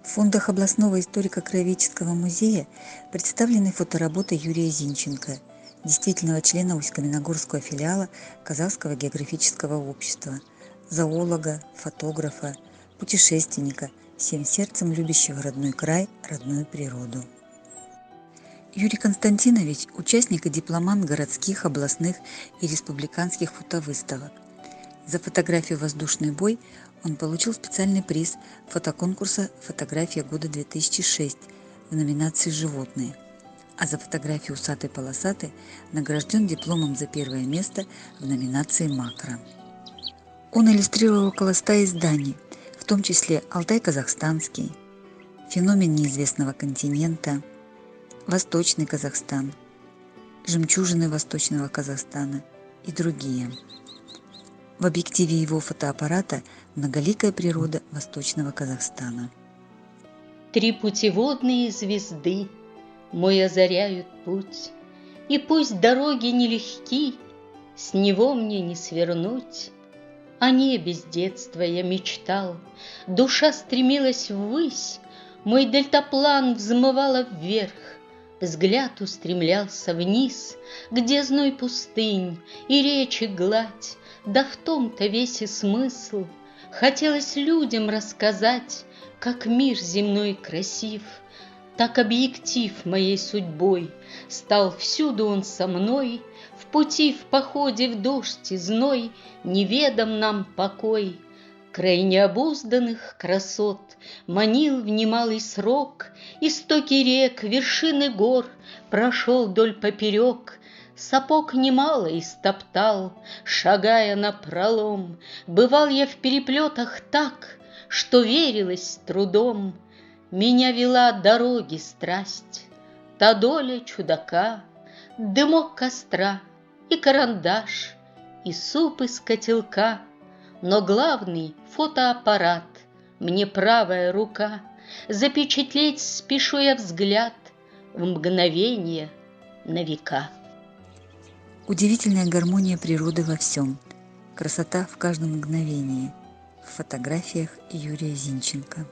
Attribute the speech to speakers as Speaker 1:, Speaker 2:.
Speaker 1: В фондах областного историко-краеведческого музея представлены фотоработы Юрия Зинченко, действительного члена Усть-Каменогорского филиала Казахского географического общества, зоолога, фотографа, путешественника, всем сердцем любящего родной край, родную природу. Юрий Константинович – участник и дипломант городских, областных и республиканских фотовыставок. За фотографию «Воздушный бой» он получил специальный приз фотоконкурса «Фотография года-2006» в номинации «Животные», а за фотографию «Усатый-полосатый» награжден дипломом за первое место в номинации «Макро». Он иллюстрировал около 100 изданий, в том числе «Алтай-Казахстанский», «Феномен неизвестного континента», «Восточный Казахстан», «Жемчужины Восточного Казахстана» и другие. В объективе его фотоаппарата многоликая природа Восточного Казахстана.
Speaker 2: Три путеводные звезды мой озаряют путь, и пусть дороги нелегки, с него мне не свернуть. О небе с детства я мечтал, душа стремилась ввысь, мой дельтаплан взмывала вверх, взгляд устремлялся вниз, где зной пустынь и речи гладь, да в том-то весь и смысл. Хотелось людям рассказать, как мир земной красив, так объектив моей судьбой стал всюду он со мной, в пути, в походе, в дождь и зной неведом нам покой. Край необузданных красот манил в немалый срок, истоки рек, вершины гор прошел вдоль поперек. Сапог немало истоптал, шагая напролом. Бывал я в переплетах так, что верилось с трудом. Меня вела дороги страсть, та доля чудака, дымок костра и карандаш, и суп из котелка. Но главный фотоаппарат, мне правая рука, запечатлеть спешу я взгляд в мгновение на века.
Speaker 1: Удивительная гармония природы во всем, красота в каждом мгновении. В фотографиях Юрия Зинченко.